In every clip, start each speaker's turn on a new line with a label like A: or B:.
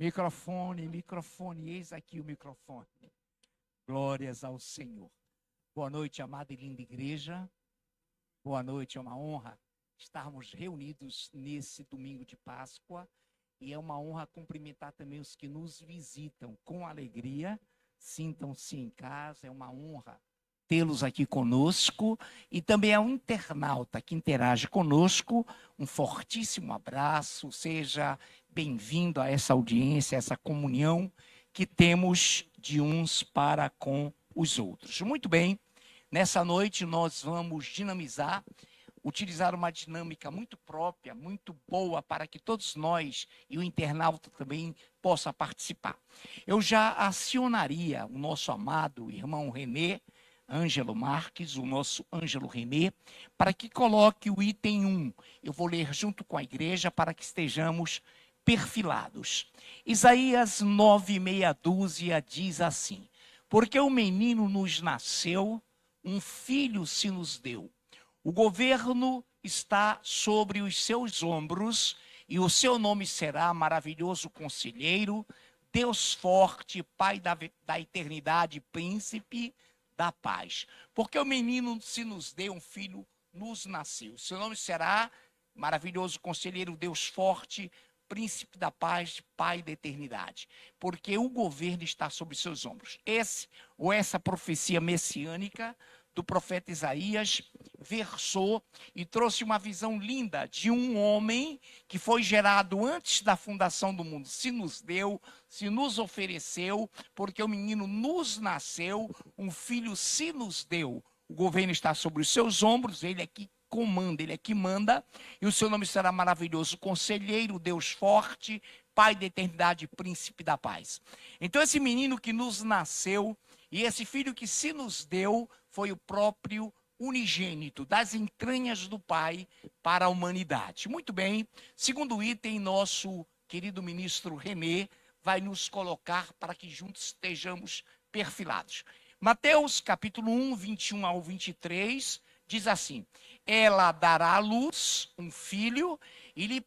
A: Microfone, microfone, eis aqui o microfone. Glórias ao Senhor. Boa noite, amada e linda igreja. Boa noite, é uma honra estarmos reunidos nesse domingo de Páscoa. E é uma honra cumprimentar também os que nos visitam com alegria. Sintam-se em casa, é uma honra tê-los aqui conosco. E também ao internauta que interage conosco, um fortíssimo abraço, seja bem-vindo a essa audiência, a essa comunhão que temos de uns para com os outros. Muito bem, nessa noite nós vamos dinamizar, utilizar uma dinâmica muito própria, muito boa, para que todos nós e o internauta também possa participar. Eu já acionaria o nosso amado irmão Renê, Ângelo Marques, o nosso Ângelo Renê, para que coloque o item 1. Eu vou ler junto com a igreja para que estejamos perfilados. Isaías 9:6 diz assim: porque o menino nos nasceu, um filho se nos deu. O governo está sobre os seus ombros, e o seu nome será Maravilhoso Conselheiro, Deus Forte, Pai da Eternidade, Príncipe da Paz. Porque o menino se nos deu, um filho nos nasceu. Seu nome será Maravilhoso Conselheiro, Deus Forte, Príncipe da Paz, Pai da Eternidade. Porque o governo está sobre seus ombros. Essa profecia messiânica do profeta Isaías versou e trouxe uma visão linda de um homem que foi gerado antes da fundação do mundo. Se nos deu, se nos ofereceu, porque o menino nos nasceu, um filho se nos deu. O governo está sobre os seus ombros, ele é que comanda, ele é que manda, e o seu nome será Maravilhoso Conselheiro, Deus Forte, Pai da Eternidade, Príncipe da Paz. Então esse menino que nos nasceu, e esse filho que se nos deu, foi o próprio unigênito das entranhas do Pai para a humanidade. Muito bem, segundo item, nosso querido ministro Renê vai nos colocar para que juntos estejamos perfilados. Mateus capítulo 1, 21 ao 23, diz assim: ela dará à luz um filho e lhe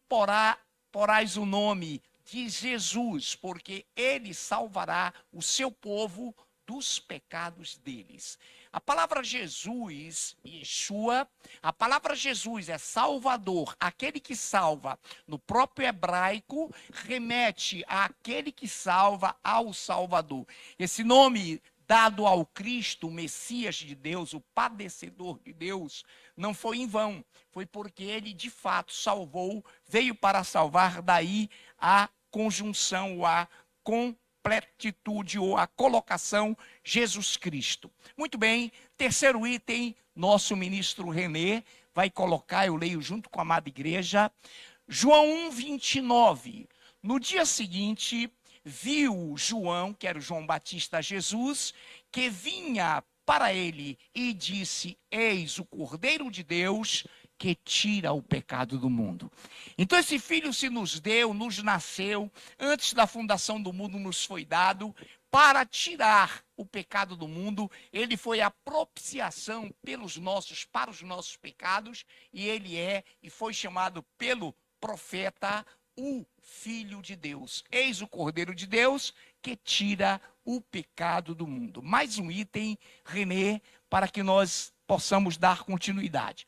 A: porás o nome de Jesus, porque ele salvará o seu povo dos pecados deles. A palavra Jesus, Yeshua, a palavra Jesus é Salvador, aquele que salva. No próprio hebraico, remete àquele que salva, ao Salvador. Esse nome dado ao Cristo, o Messias de Deus, o padecedor de Deus, não foi em vão. Foi porque ele, de fato, salvou, veio para salvar, daí a conjunção, a completitude ou a colocação Jesus Cristo. Muito bem, terceiro item, nosso ministro Renê vai colocar, eu leio junto com a amada igreja, João 1:29. No dia seguinte, viu João, que era o João Batista, Jesus, que vinha para ele e disse: eis o Cordeiro de Deus que tira o pecado do mundo. Então esse filho se nos deu, nos nasceu, antes da fundação do mundo nos foi dado, para tirar o pecado do mundo. Ele foi a propiciação para os nossos pecados, e ele e foi chamado pelo profeta o Filho de Deus. Eis o Cordeiro de Deus que tira o pecado do mundo. Mais um item, Renê, para que nós possamos dar continuidade.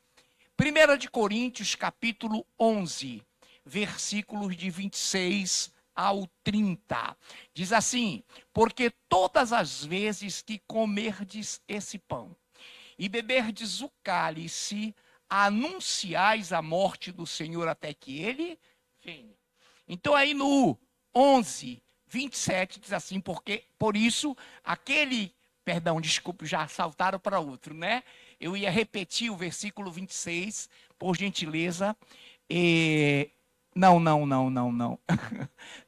A: 1 de Coríntios, capítulo 11, versículos de 26 ao 30. Diz assim: porque todas as vezes que comerdes esse pão e beberdes o cálice, anunciais a morte do Senhor até que ele venha. Então aí no 11, 27 diz assim: porque por isso desculpe, já saltaram para outro, né? Eu ia repetir o versículo 26, por gentileza. Não.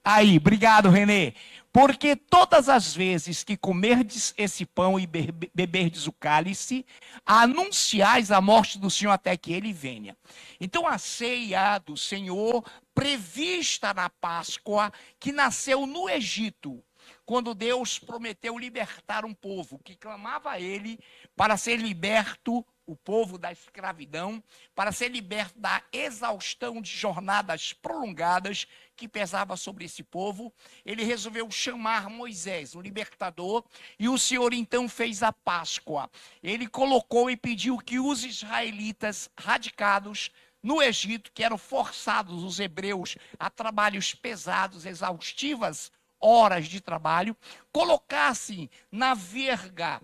A: Aí, obrigado, Renê. Porque todas as vezes que comerdes esse pão e beberdes o cálice, anunciais a morte do Senhor até que ele venha. Então a ceia do Senhor, prevista na Páscoa, que nasceu no Egito, quando Deus prometeu libertar um povo que clamava a ele para ser liberto o povo da escravidão, para ser liberto da exaustão de jornadas prolongadas que pesava sobre esse povo, ele resolveu chamar Moisés, o libertador, e o Senhor então fez a Páscoa. Ele colocou e pediu que os israelitas radicados no Egito, que eram forçados, os hebreus, a trabalhos pesados, exaustivas horas de trabalho, colocassem na verga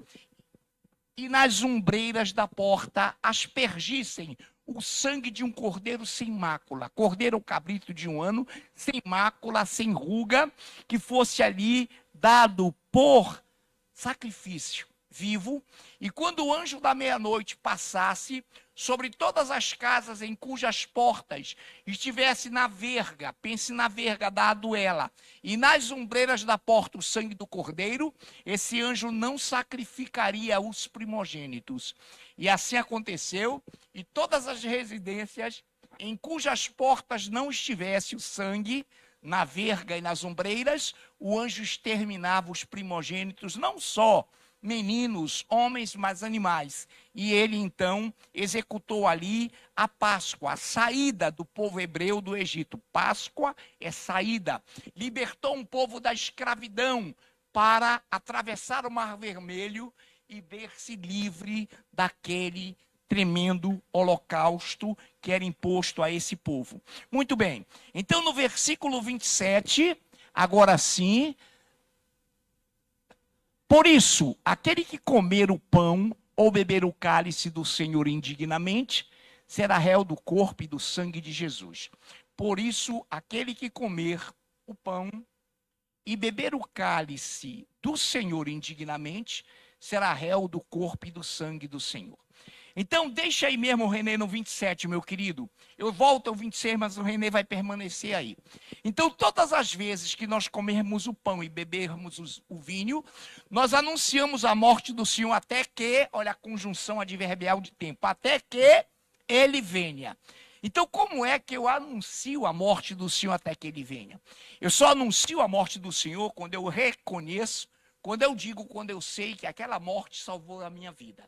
A: e nas ombreiras da porta aspergissem o sangue de um cordeiro sem mácula, cordeiro ou cabrito de 1 ano, sem mácula, sem ruga, que fosse ali dado por sacrifício vivo, e quando o anjo da meia-noite passasse sobre todas as casas em cujas portas estivesse na verga, pense na verga da aduela, e nas ombreiras da porta o sangue do cordeiro, esse anjo não sacrificaria os primogênitos. E assim aconteceu, e todas as residências em cujas portas não estivesse o sangue, na verga e nas ombreiras, o anjo exterminava os primogênitos, não só meninos, homens, mas animais. E ele então executou ali a Páscoa, a saída do povo hebreu do Egito. Páscoa é saída. Libertou um povo da escravidão para atravessar o Mar Vermelho e ver-se livre daquele tremendo holocausto que era imposto a esse povo. Muito bem. Então no versículo 27, agora sim, por isso, aquele que comer o pão ou beber o cálice do Senhor indignamente, será réu do corpo e do sangue de Jesus. Por isso, aquele que comer o pão e beber o cálice do Senhor indignamente, será réu do corpo e do sangue do Senhor. Então, deixa aí mesmo o Renê no 27, meu querido. Eu volto ao 26, mas o Renê vai permanecer aí. Então, todas as vezes que nós comermos o pão e bebermos o vinho, nós anunciamos a morte do Senhor até que, olha a conjunção adverbial de tempo, até que ele venha. Então, como é que eu anuncio a morte do Senhor até que ele venha? Eu só anuncio a morte do Senhor quando eu reconheço, quando eu digo, quando eu sei que aquela morte salvou a minha vida.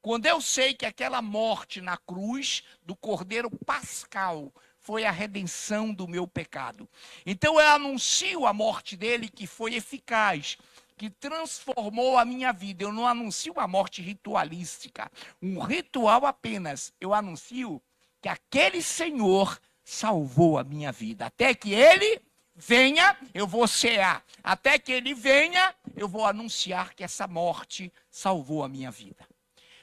A: Quando eu sei que aquela morte na cruz do Cordeiro Pascal foi a redenção do meu pecado. Então eu anuncio a morte dele que foi eficaz, que transformou a minha vida. Eu não anuncio uma morte ritualística, um ritual apenas. Eu anuncio que aquele Senhor salvou a minha vida. Até que ele venha, eu vou cear. Até que ele venha, eu vou anunciar que essa morte salvou a minha vida.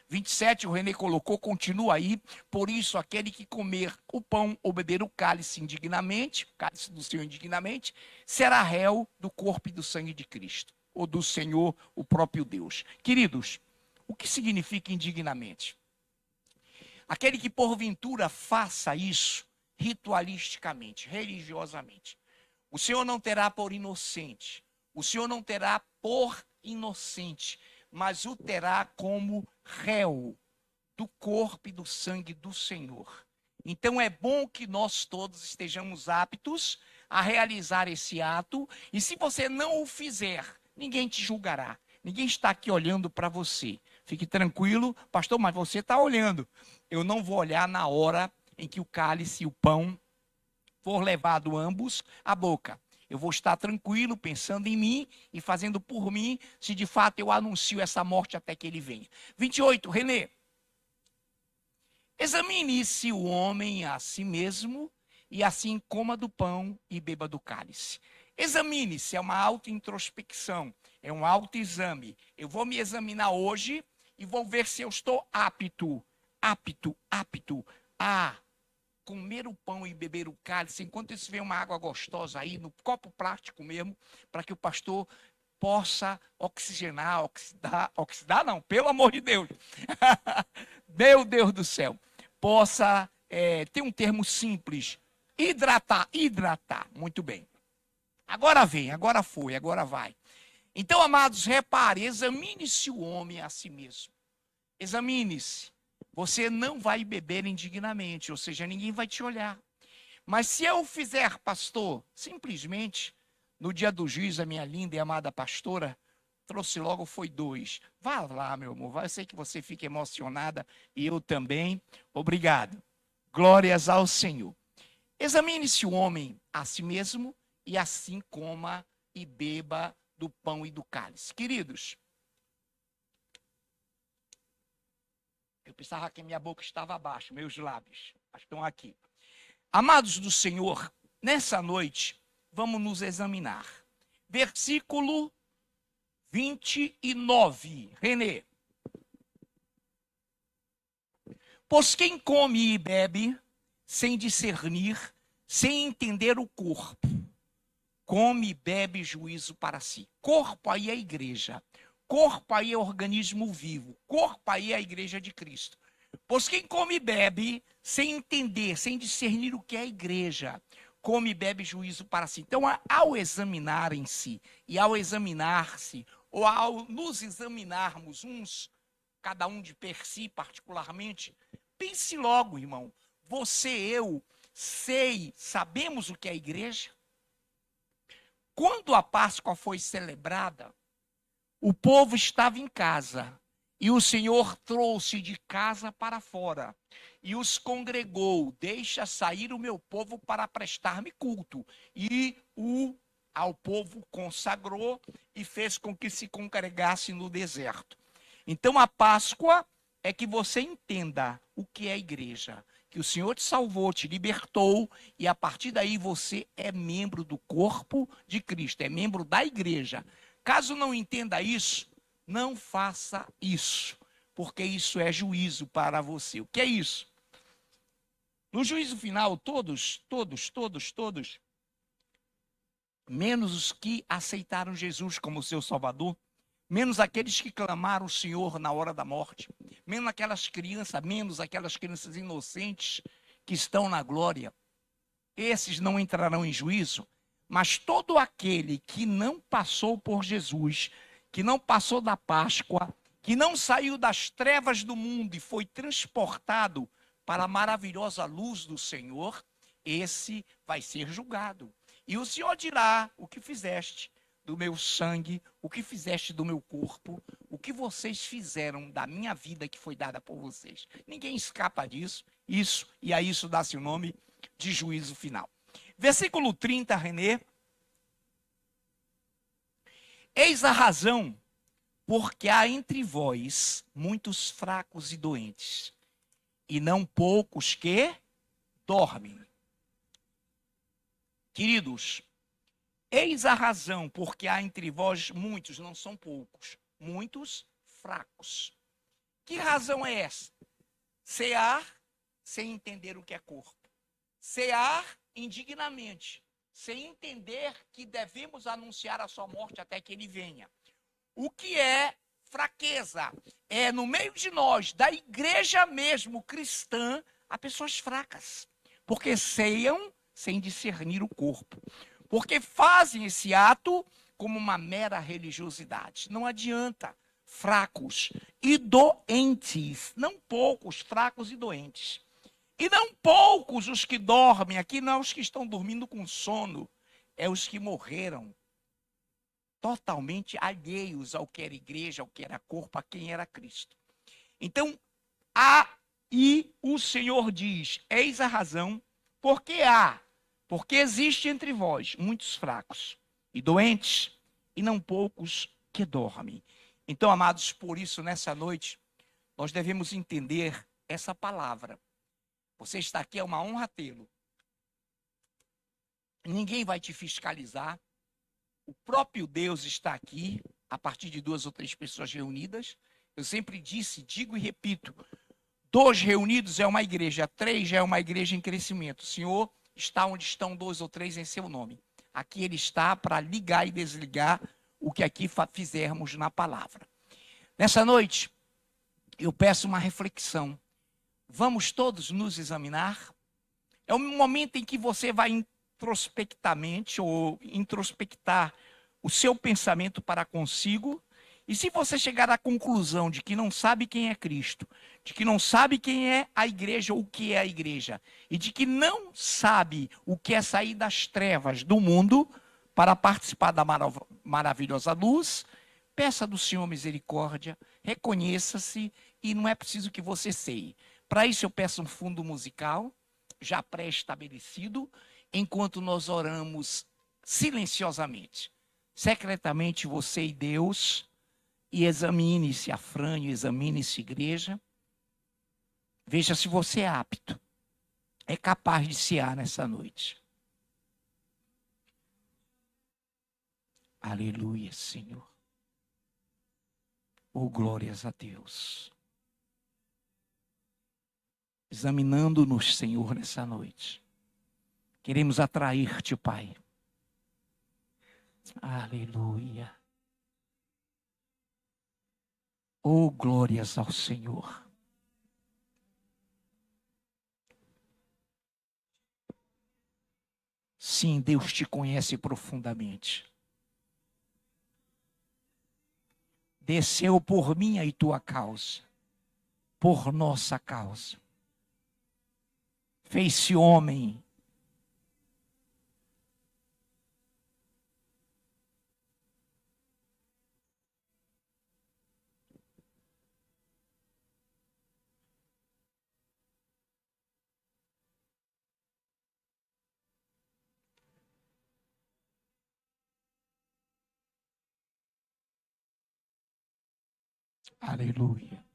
A: 27, o Renê colocou, continua aí. Por isso, aquele que comer o pão ou beber o cálice indignamente, o cálice do Senhor indignamente, será réu do corpo e do sangue de Cristo, ou do Senhor, o próprio Deus. Queridos, o que significa indignamente? Aquele que porventura faça isso ritualisticamente, religiosamente, o Senhor não terá por inocente, o Senhor não terá por inocente, mas o terá como réu do corpo e do sangue do Senhor. Então é bom que nós todos estejamos aptos a realizar esse ato, e se você não o fizer, ninguém te julgará. Ninguém está aqui olhando para você. Fique tranquilo, pastor, mas você está olhando. Eu não vou olhar na hora em que o cálice e o pão for levado ambos à boca. Eu vou estar tranquilo, pensando em mim e fazendo por mim, se de fato eu anuncio essa morte até que ele venha. 28, Renê. Examine-se o homem a si mesmo, e assim coma do pão e beba do cálice. Examine-se, é uma autointrospecção, é um autoexame. Eu vou me examinar hoje e vou ver se eu estou apto a comer o pão e beber o cálice, enquanto isso vem uma água gostosa aí, no copo plástico mesmo, para que o pastor possa oxigenar, oxidar não, pelo amor de Deus, meu Deus do céu, possa ter um termo simples, hidratar, muito bem. Agora vem, agora foi, agora vai. Então, amados, repare, examine-se o homem a si mesmo, examine-se. Você não vai beber indignamente, ou seja, ninguém vai te olhar. Mas se eu fizer, pastor, simplesmente, no dia do juízo, a minha linda e amada pastora, trouxe logo foi 2. Vá lá, meu amor. Eu sei que você fica emocionada e eu também. Obrigado. Glórias ao Senhor. Examine-se o homem a si mesmo e assim coma e beba do pão e do cálice. Queridos, eu pensava que minha boca estava abaixo, meus lábios estão aqui. Amados do Senhor, nessa noite, vamos nos examinar. Versículo 29, Renê. Pois quem come e bebe, sem discernir, sem entender o corpo, come e bebe juízo para si. Corpo aí é a igreja. Corpo aí é organismo vivo. Corpo aí é a igreja de Cristo. Pois quem come e bebe, sem entender, sem discernir o que é a igreja, come e bebe juízo para si. Então, ao examinarem-se e ao examinar-se, ou ao nos examinarmos uns, cada um de per si particularmente, pense logo, irmão, você, eu, sabemos o que é a igreja? Quando a Páscoa foi celebrada, o povo estava em casa e o Senhor trouxe de casa para fora e os congregou. Deixa sair o meu povo para prestar-me culto. E ao povo consagrou e fez com que se congregasse no deserto. Então a Páscoa é que você entenda o que é a igreja. Que o Senhor te salvou, te libertou, e a partir daí você é membro do corpo de Cristo, é membro da igreja. Caso não entenda isso, não faça isso, porque isso é juízo para você. O que é isso? No juízo final, todos, menos os que aceitaram Jesus como seu Salvador, menos aqueles que clamaram o Senhor na hora da morte, menos aquelas crianças inocentes que estão na glória, esses não entrarão em juízo, mas todo aquele que não passou por Jesus, que não passou da Páscoa, que não saiu das trevas do mundo e foi transportado para a maravilhosa luz do Senhor, esse vai ser julgado. E o Senhor dirá: o que fizeste do meu sangue, o que fizeste do meu corpo, o que vocês fizeram da minha vida que foi dada por vocês. Ninguém escapa disso, e a isso dá-se o nome de juízo final. Versículo 30, Renê. Eis a razão porque há entre vós muitos fracos e doentes, e não poucos que dormem. Queridos, eis a razão porque há entre vós muitos, não são poucos, muitos fracos. Que razão é essa? Cear sem entender o que é corpo. Cear indignamente, sem entender que devemos anunciar a sua morte até que ele venha. O que é fraqueza? É no meio de nós, da igreja mesmo cristã, há pessoas fracas, porque ceiam sem discernir o corpo, porque fazem esse ato como uma mera religiosidade. Não adianta. Fracos e doentes, não poucos, fracos e doentes. E não poucos os que dormem, aqui não é os que estão dormindo com sono, é os que morreram, totalmente alheios ao que era igreja, ao que era corpo, a quem era Cristo. Então, e o Senhor diz: eis a razão, porque existe entre vós muitos fracos e doentes, e não poucos que dormem. Então, amados, por isso, nessa noite, nós devemos entender essa palavra. Você está aqui, é uma honra tê-lo. Ninguém vai te fiscalizar. O próprio Deus está aqui, a partir de 2 ou 3 pessoas reunidas. Eu sempre disse, digo e repito, 2 reunidos é uma igreja, 3 já é uma igreja em crescimento. O Senhor está onde estão 2 ou 3 em seu nome. Aqui Ele está para ligar e desligar o que aqui fizermos na palavra. Nessa noite, eu peço uma reflexão. Vamos todos nos examinar? É um momento em que você vai introspectamente ou introspectar o seu pensamento para consigo. E se você chegar à conclusão de que não sabe quem é Cristo, de que não sabe quem é a igreja ou o que é a igreja, e de que não sabe o que é sair das trevas do mundo para participar da maravilhosa luz, peça do Senhor misericórdia, reconheça-se e não é preciso que você ceie. Para isso eu peço um fundo musical, já pré-estabelecido, enquanto nós oramos silenciosamente. Secretamente você e Deus, e examine-se, Afrânio, examine-se, igreja. Veja se você é apto, é capaz de cear nessa noite. Aleluia, Senhor. Oh, glórias a Deus. Examinando-nos, Senhor, nessa noite. Queremos atrair-te, Pai. Aleluia. Oh, glórias ao Senhor. Sim, Deus te conhece profundamente. Desceu por minha e tua causa, por nossa causa. Fez-se homem. Aleluia.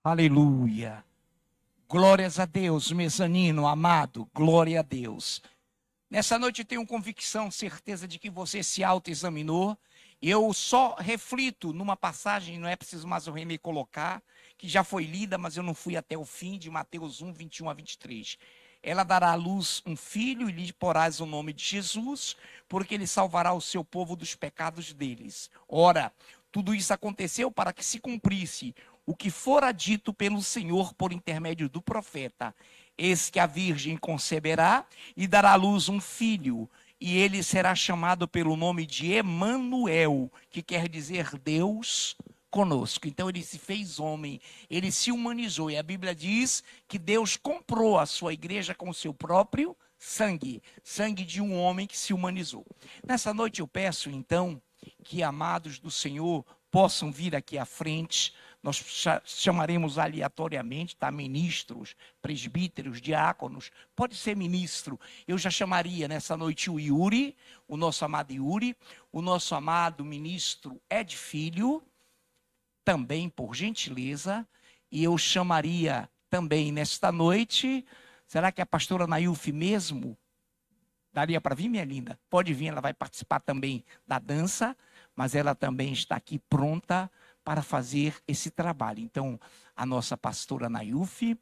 A: Aleluia. Glórias a Deus, mezanino, amado, glória a Deus. Nessa noite eu tenho convicção, certeza de que você se autoexaminou. Eu só reflito numa passagem, não é preciso mais o René colocar, que já foi lida, mas eu não fui até o fim, de Mateus 1, 21 a 23. Ela dará à luz um filho e lhe porás o nome de Jesus, porque ele salvará o seu povo dos pecados deles. Ora, tudo isso aconteceu para que se cumprisse o que fora dito pelo Senhor por intermédio do profeta. Eis que a virgem conceberá e dará à luz um filho, e ele será chamado pelo nome de Emanuel, que quer dizer Deus conosco. Então ele se fez homem, ele se humanizou, e a Bíblia diz que Deus comprou a sua igreja com o seu próprio sangue, sangue de um homem que se humanizou. Nessa noite eu peço então que amados do Senhor possam vir aqui à frente. Nós chamaremos aleatoriamente, tá? Ministros, presbíteros, diáconos, pode ser ministro. Eu já chamaria nessa noite o Yuri, o nosso amado Yuri, o nosso amado ministro Ed Filho, também por gentileza, e eu chamaria também nesta noite, será que a pastora Nailfe mesmo daria para vir, minha linda? Pode vir, ela vai participar também da dança, mas ela também está aqui pronta para fazer esse trabalho. Então, a nossa pastora Nailfe,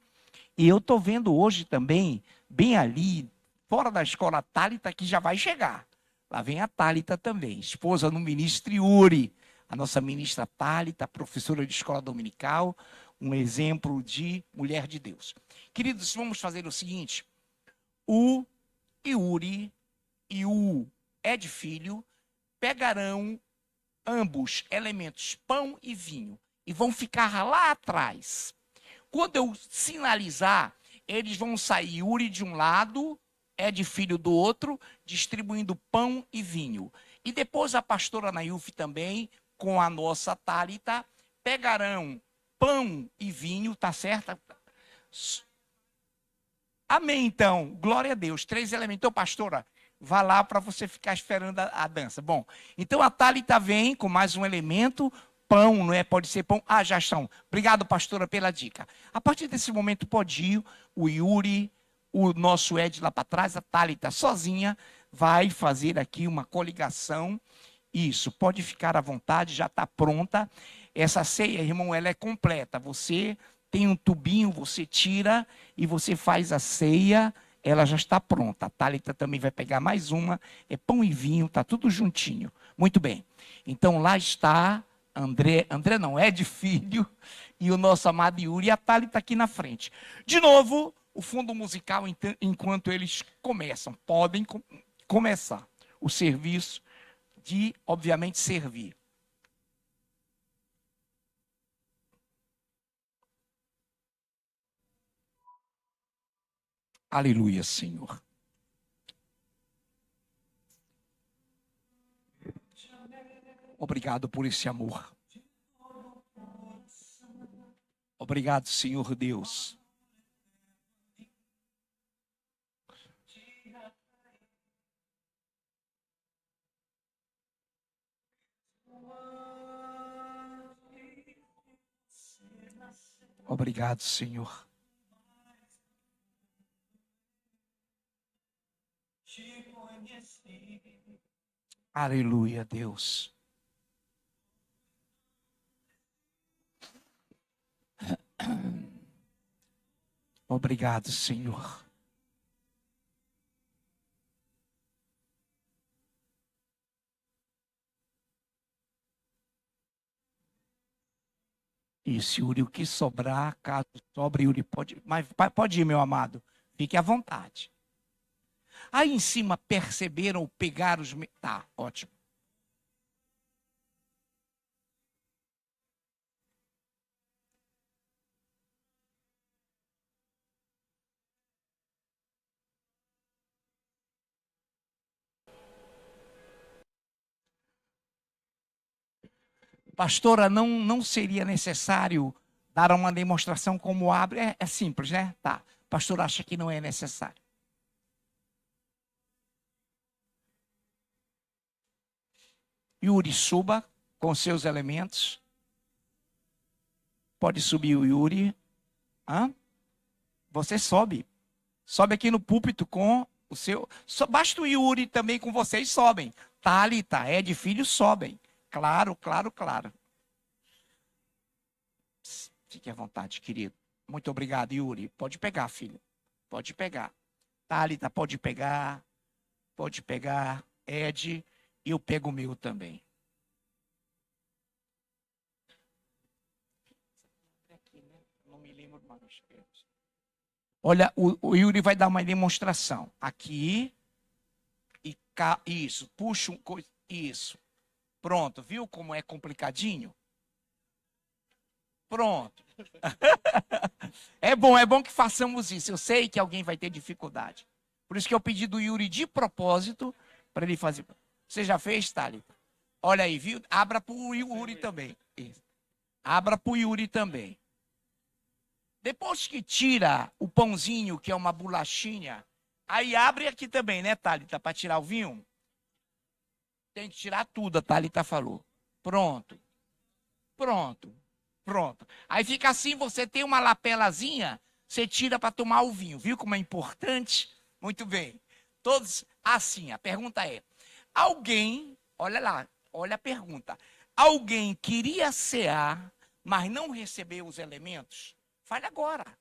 A: e eu estou vendo hoje também, bem ali, fora da escola, a Thalita, que já vai chegar. Lá vem a Thalita também, esposa do ministro Yuri, a nossa ministra Thalita, professora de escola dominical, um exemplo de mulher de Deus. Queridos, vamos fazer o seguinte, o Yuri e o Ed Filho pegarão ambos elementos, pão e vinho, e vão ficar lá atrás. Quando eu sinalizar, eles vão sair, Yuri de um lado, Ed Filho do outro, distribuindo pão e vinho. E depois a pastora Nailfe também, com a nossa Thalita, pegarão pão e vinho, tá certo? Amém, então. Glória a Deus. 3 elementos. Então, pastora, vá lá para você ficar esperando a dança. Bom, então a Thalita vem com mais um elemento, pão, não é? Pode ser pão. Ah, já estão. Obrigado, pastora, pela dica. A partir desse momento pode ir o Yuri, o nosso Ed lá para trás, a Thalita sozinha vai fazer aqui uma coligação. Isso, pode ficar à vontade, já está pronta. Essa ceia, irmão, ela é completa. Você tem um tubinho, você tira e você faz a ceia, ela já está pronta. A Thalita também vai pegar mais uma, é pão e vinho, tá tudo juntinho. Muito bem. Então lá está André não, Ed Filho e o nosso amado Yuri, e a Thalita aqui na frente. De novo, o fundo musical, enquanto eles começam, podem começar o serviço de, obviamente, servir. Aleluia, Senhor. Obrigado por esse amor. Obrigado, Senhor Deus. Obrigado, Senhor. Aleluia, Deus. Obrigado, Senhor. Isso, Yuri, o que sobrar, caso sobre, Yuri, pode, mas pode ir, meu amado. Fique à vontade. Aí em cima perceberam, pegaram os... Tá, ótimo. Pastora, não seria necessário dar uma demonstração como abre? É simples, né? Tá. Pastor acha que não é necessário. Yuri, suba com seus elementos. Pode subir o Yuri. Hã? Você sobe. Sobe aqui no púlpito com o seu... Basta o Yuri também com vocês sobem. Thalita, Ed, filho, sobem. Claro, claro, claro. Fique à vontade, querido. Muito obrigado, Yuri. Pode pegar, filho. Pode pegar. Thalita, pode pegar. Pode pegar. Ed, eu pego o meu também. Não me lembro mais. Olha, o Yuri vai dar uma demonstração. Aqui. E cá. Isso. Puxa um coisa. Isso. Pronto. Viu como é complicadinho? Pronto. É bom que façamos isso. Eu sei que alguém vai ter dificuldade. Por isso que eu pedi do Yuri de propósito para ele fazer. Você já fez, Thalita? Olha aí, viu? Abra para o Yuri também. Isso. Abra para o Yuri também. Depois que tira o pãozinho, que é uma bolachinha, aí abre aqui também, né, Thalita, para tirar o vinho? Tem que tirar tudo, a Thalita falou. Pronto. Pronto. Pronto. Aí fica assim, você tem uma lapelazinha, você tira para tomar o vinho. Viu como é importante? Muito bem. Todos assim. A pergunta é: alguém, olha lá, olha a pergunta. Alguém queria cear, mas não recebeu os elementos? Fale agora.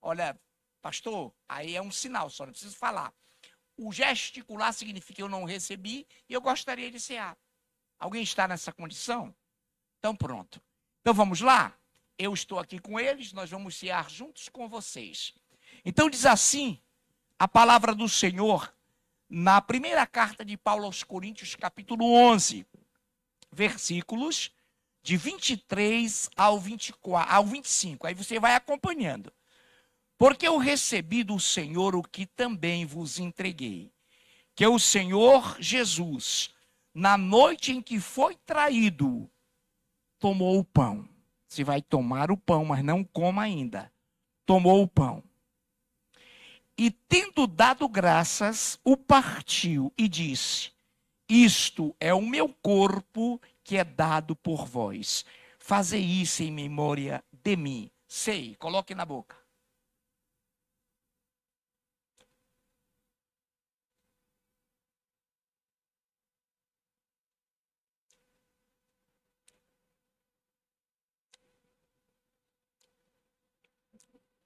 A: Olha, pastor, aí é um sinal, só não preciso falar. O gesticular significa que eu não recebi e eu gostaria de cear. Alguém está nessa condição? Então pronto. Então vamos lá? Eu estou aqui com eles, nós vamos cear juntos com vocês. Então diz assim a palavra do Senhor na primeira carta de Paulo aos Coríntios, capítulo 11, versículos de 23 ao 24, ao 25. Aí você vai acompanhando. Porque eu recebi do Senhor o que também vos entreguei, que o Senhor Jesus, na noite em que foi traído, tomou o pão. Você vai tomar o pão, mas não coma ainda. Tomou o pão. E tendo dado graças, o partiu e disse: isto é o meu corpo que é dado por vós. Fazei isso em memória de mim. Sei, coloque na boca.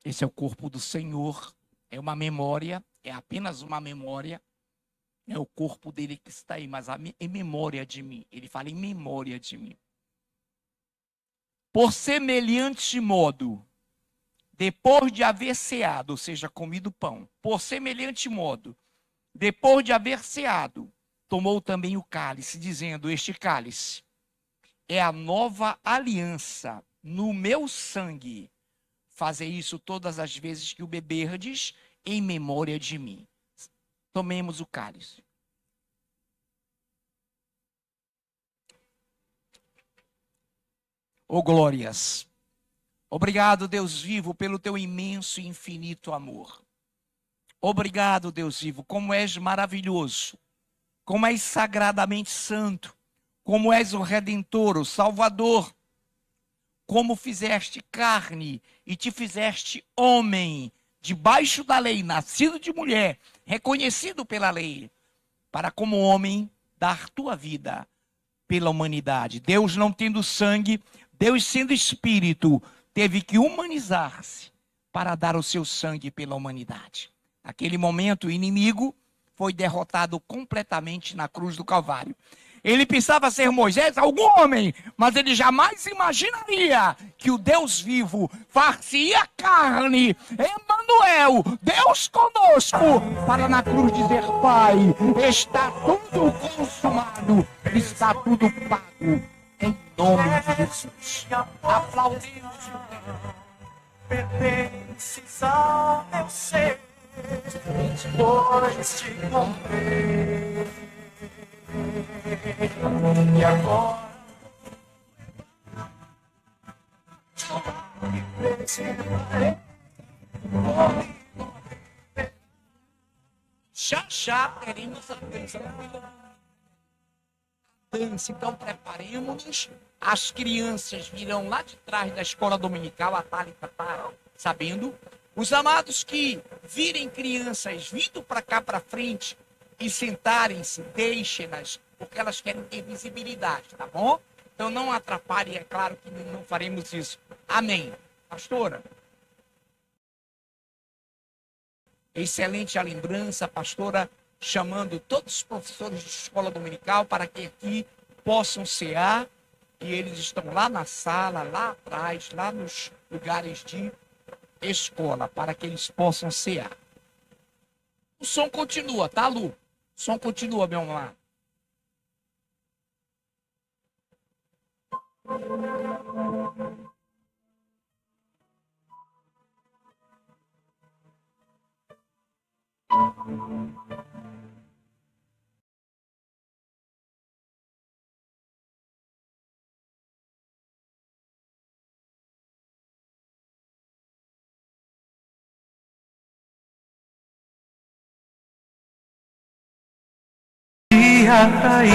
A: Esse é o corpo do Senhor. É uma memória, é apenas uma memória. É o corpo dele que está aí, mas em memória de mim. Ele fala em memória de mim. Por semelhante modo, depois de haver ceado, ou seja, comido pão, por semelhante modo, depois de haver ceado, tomou também o cálice, dizendo: este cálice é a nova aliança no meu sangue. Fazei isso todas as vezes que o beberdes, em memória de mim. Tomemos o cálice. Oh, glórias. Obrigado, Deus vivo, pelo teu imenso e infinito amor. Obrigado, Deus vivo, como és maravilhoso, como és sagradamente santo, como és o Redentor, o Salvador, como fizeste carne e te fizeste homem, debaixo da lei, nascido de mulher, reconhecido pela lei, para como homem dar tua vida pela humanidade. Deus não tendo sangue, Deus sendo espírito, teve que humanizar-se para dar o seu sangue pela humanidade. Naquele momento, o inimigo foi derrotado completamente na cruz do Calvário. Ele pensava ser Moisés, algum homem, mas ele jamais imaginaria que o Deus vivo far-se-ia carne, Emanuel, Deus conosco, para na cruz dizer: Pai, está tudo consumado, está tudo pago, em nome de Jesus. Aplaudimos.
B: Pertences ao meu ser, pois te comprei. E agora
A: já teremos a dança. Então preparemos-nos. As crianças virão lá de trás da escola dominical. A Thalita está sabendo. Os amados que virem crianças vindo para cá para frente e sentarem-se, deixem-nas, porque elas querem ter visibilidade, tá bom? Então não atrapalhem, é claro que não faremos isso. Amém. Pastora? Excelente a lembrança, pastora, chamando todos os professores de escola dominical para que aqui possam cear, e eles estão lá na sala, lá atrás, lá nos lugares de escola, para que eles possam cear. O som continua, tá, Lu? O som continua, meu amado.
B: cair,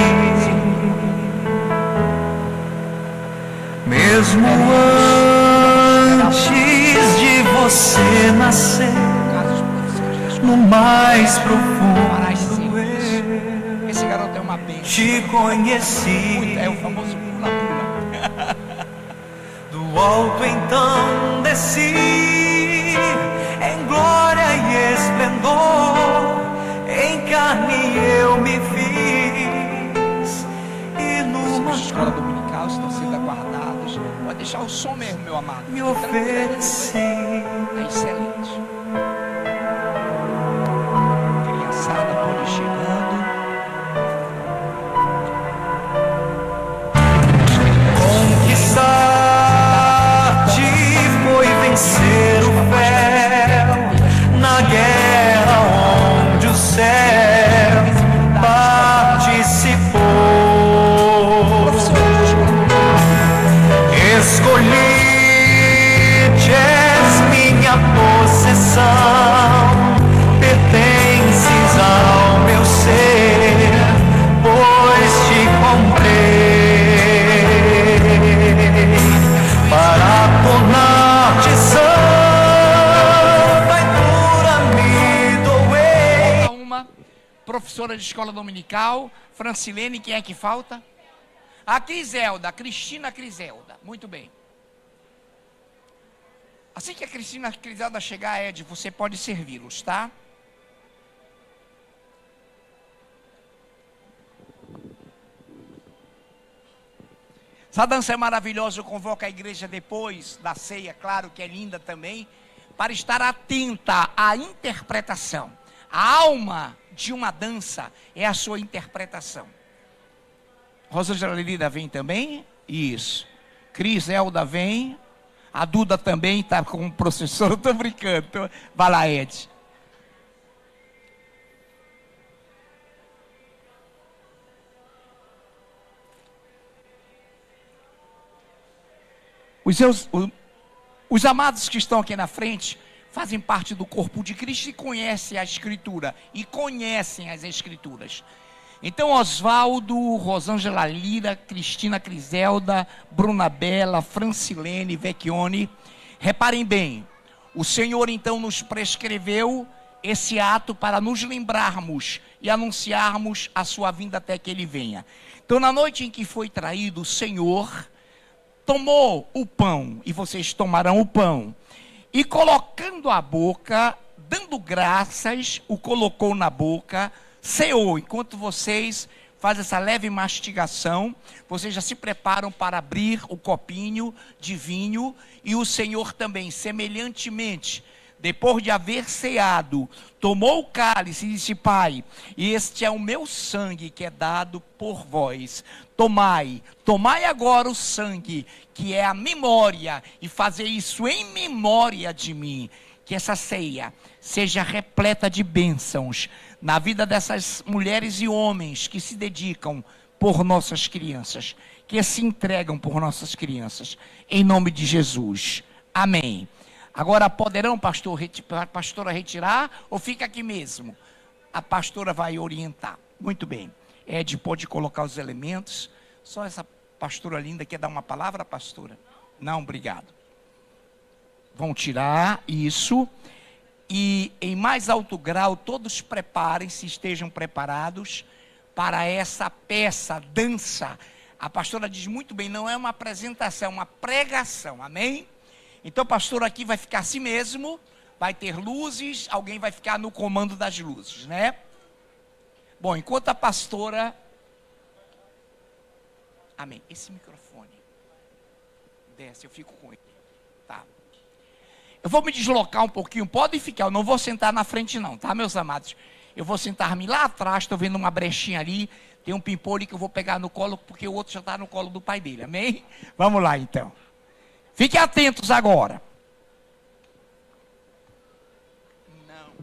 B: mesmo antes de você nascer, no mais profundo eu
A: Esse garoto é uma bênção.
B: te conheci.
A: É o famoso pula-pula.
B: Do alto então desci, em glória e esplendor, em carne eu me fiz, e numa
A: Escola dominical estão sendo aguardados. Pode deixar o som mesmo, meu amado.
B: me ofereci.
A: É excelente. Criançada pode ir chegando.
B: Conquistar-te foi vencer o véu na guerra onde o céu participou. Escolhi-te, és minha possessão, pertences ao meu ser, pois te comprei para tornar-te santa e pura me doei.
A: Uma professora de escola dominical, Francilene, quem é que falta? A Criselda, Cristina Criselda. Muito bem. A Assim que a Cristina Criselda chegar, Ed, você pode servi-los, tá? Essa dança é maravilhosa, eu convoco a igreja depois da ceia, claro que é linda também, para estar atenta à interpretação. A alma de uma dança é a sua interpretação. Rosângela Lida vem também? Isso. Criselda vem. A Duda também está como professor, eu estou brincando. Vai lá, Ed. Os amados que estão aqui na frente fazem parte do corpo de Cristo e conhecem a Escritura. E conhecem as Escrituras. Então, Oswaldo, Rosângela Lira, Cristina Criselda, Bruna Bela, Francilene, Vecchione. Reparem bem, o Senhor então nos prescreveu esse ato para nos lembrarmos e anunciarmos a sua vinda até que Ele venha. Então, na noite em que foi traído, o Senhor tomou o pão, e vocês tomarão o pão, e colocando a boca, dando graças, o colocou na boca, ceou. Enquanto vocês fazem essa leve mastigação, vocês já se preparam para abrir o copinho de vinho, e o Senhor também, semelhantemente, depois de haver ceado, tomou o cálice e disse: Pai, este é o meu sangue que é dado por vós. Tomai agora o sangue, que é a memória, e fazer isso em memória de mim. Que essa ceia seja repleta de bênçãos na vida dessas mulheres e homens que se dedicam por nossas crianças, que se entregam por nossas crianças, em nome de Jesus. Amém. Agora poderão, pastora, retirar ou fica aqui mesmo? A pastora vai orientar. Muito bem. Ed, pode colocar os elementos. Só essa pastora linda quer dar uma palavra, pastora? Não, obrigado. Vão tirar isso. E em mais alto grau, todos preparem-se, estejam preparados para essa peça, dança. A pastora diz muito bem, não é uma apresentação, é uma pregação. Amém? Então, o pastor aqui vai ficar assim mesmo, vai ter luzes, alguém vai ficar no comando das luzes, né? Bom, enquanto a pastora... Amém. Esse microfone desce, eu fico com ele. Tá. Eu vou me deslocar um pouquinho, podem ficar, eu não vou sentar na frente não, tá, meus amados? Eu vou sentar-me lá atrás, estou vendo uma brechinha ali, tem um pimpolho que eu vou pegar no colo, porque o outro já está no colo do pai dele, amém? Vamos lá, então. Fiquem atentos agora. Não.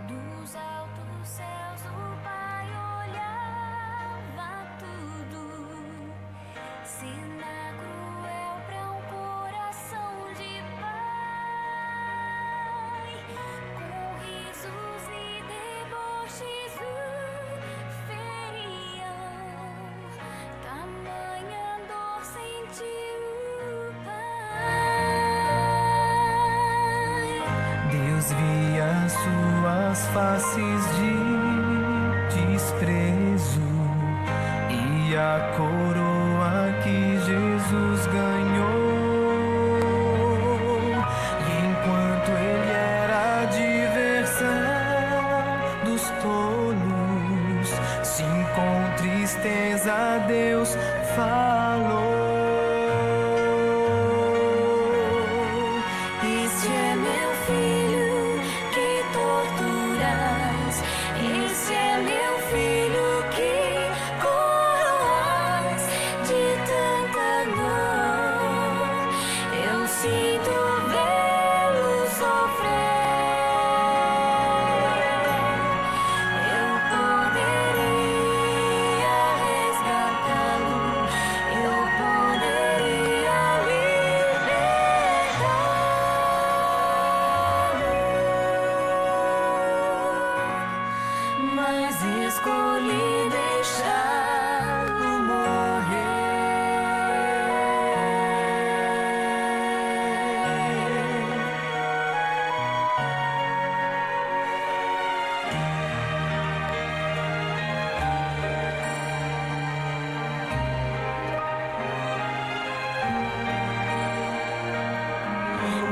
C: Dos altos céus o Pai olhava tudo, cena cruel pra um coração de pai, com risos e deboches o feriam, tamanha dor sentiu o Pai.
B: Deus via suas faces de desprezo e a coroa que Jesus ganhou. E enquanto ele era a diversão dos tolos, sim, com tristeza Deus falou.
C: Este é meu filho que torturas, esse é escolhi deixá-lo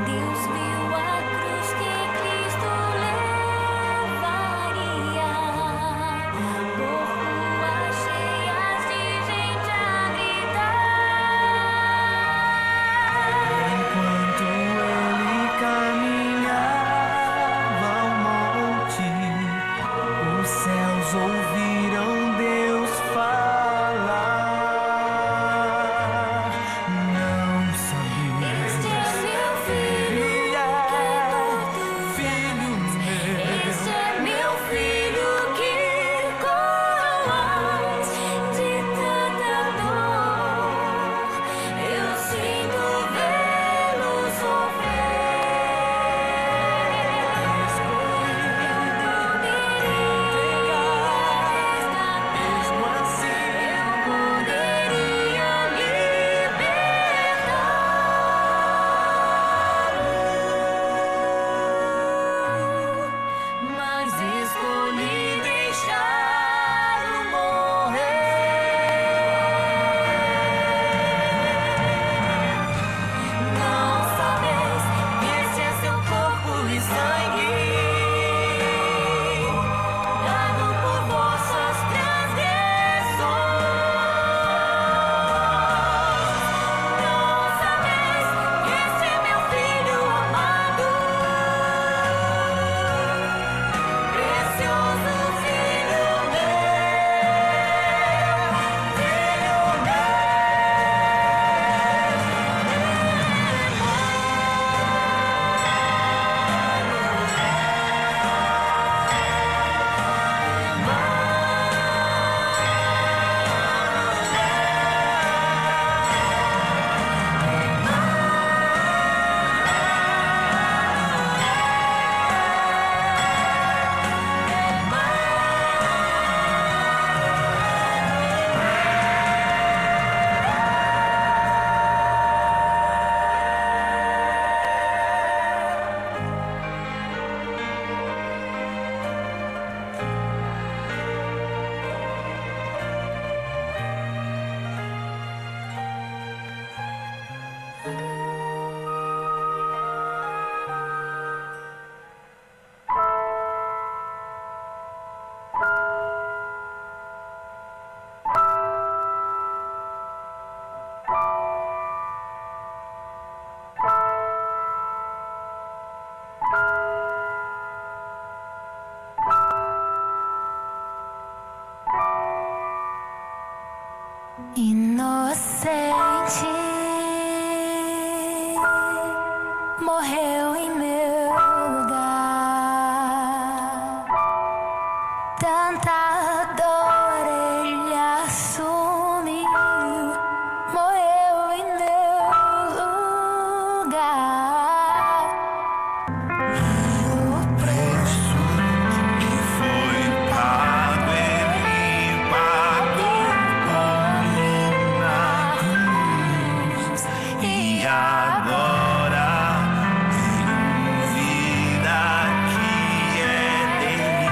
C: Deus viu a cruz que Cristo levaria por ruas cheias de gente a gritar.
B: Enquanto ele caminhava ao monte, os céus ouviram Deus falar. Não sabia.
C: Este é meu filho, este é meu filho que com de tanta dor eu sinto vê-lo mas escolhi deixá-lo morrer. Não sabeis que este é seu corpo e sangue, dado por vossas transgressões. Não sabeis que este é meu filho amado, precioso filho meu, inocente, morreu em meu lugar. Tanta dor ele assumiu, morreu em meu lugar.
B: O preço que foi pago, ele pagou por mim na cruz. E agora tenho vida que é dele.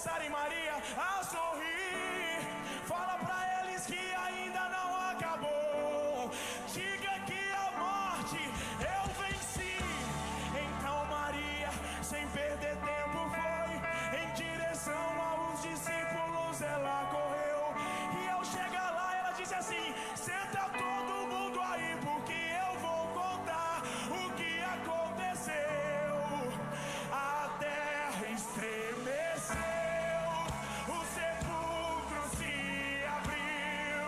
D: começarem, Maria, a sorrir. Fala pra eles que ainda não acabou. Diga que a morte eu venci. Então Maria, sem perder tempo, foi em direção aos discípulos. Ela correu e ao chegar lá ela disse assim: senta todo mundo aí, porque eu vou contar o que aconteceu. A terra estremeceu, o sepulcro se abriu.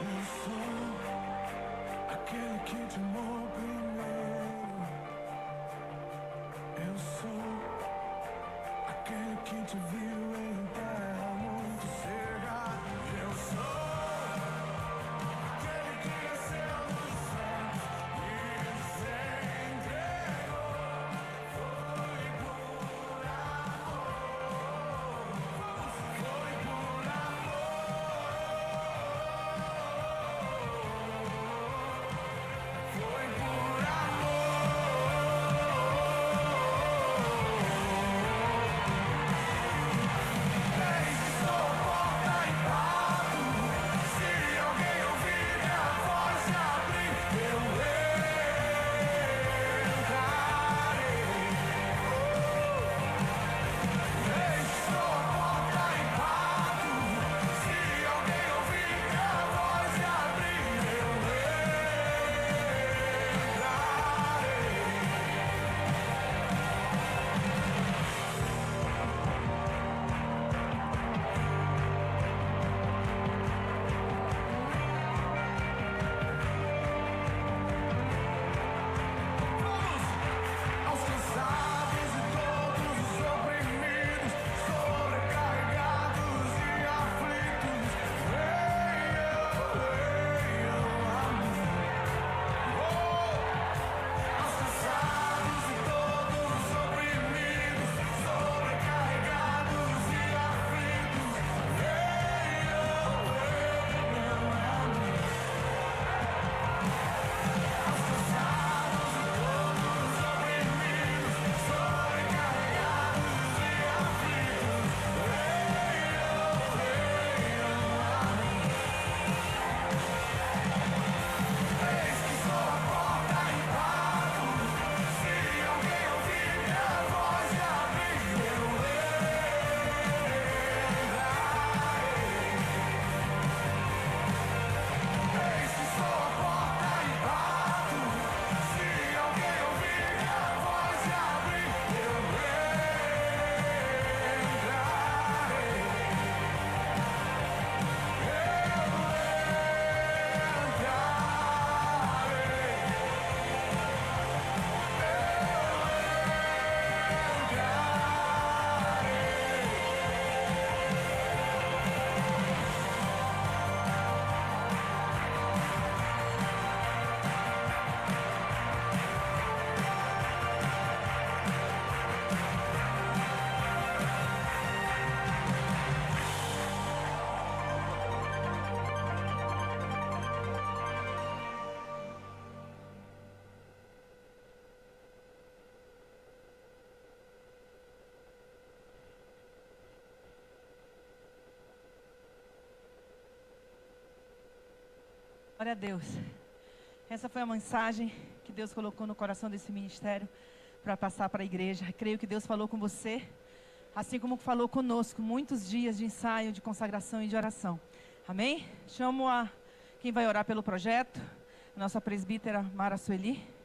D: Eu sou aquele que te amou primeiro. Eu sou aquele que te viu em terra muito seca. Eu sou aquele que nasceu dos céus e se entregou. Foi por amor. Foi por amor. Foi por Eis que sou a porta e bato. Se alguém ouvir minha voz e abrir, eu entrarei. Eis que sou a porta e bato. Se alguém ouvir minha voz e abrir, eu aos cansados e todos os oprimidos, sobrecarregados e aflitos, venham a mim. Aos cansados e todos os oprimidos, sobrecarregados e aflitos, venham a mim. Aos cansados e todos os oprimidos, sobrecarregados e aflitos, eis que sou a porta e bato. Se alguém ouvir minha voz e abrir, eu entrarei. Eis que sou a porta e bato. Se alguém ouvir minha voz e abrir, eu
E: Glória a Deus. Essa foi a mensagem que Deus colocou no coração desse ministério para passar para a igreja. Creio que Deus falou com você, assim como falou conosco, muitos dias de ensaio, de consagração e de oração. Amém? Chamo quem vai orar pelo projeto, a nossa presbítera Mara Sueli.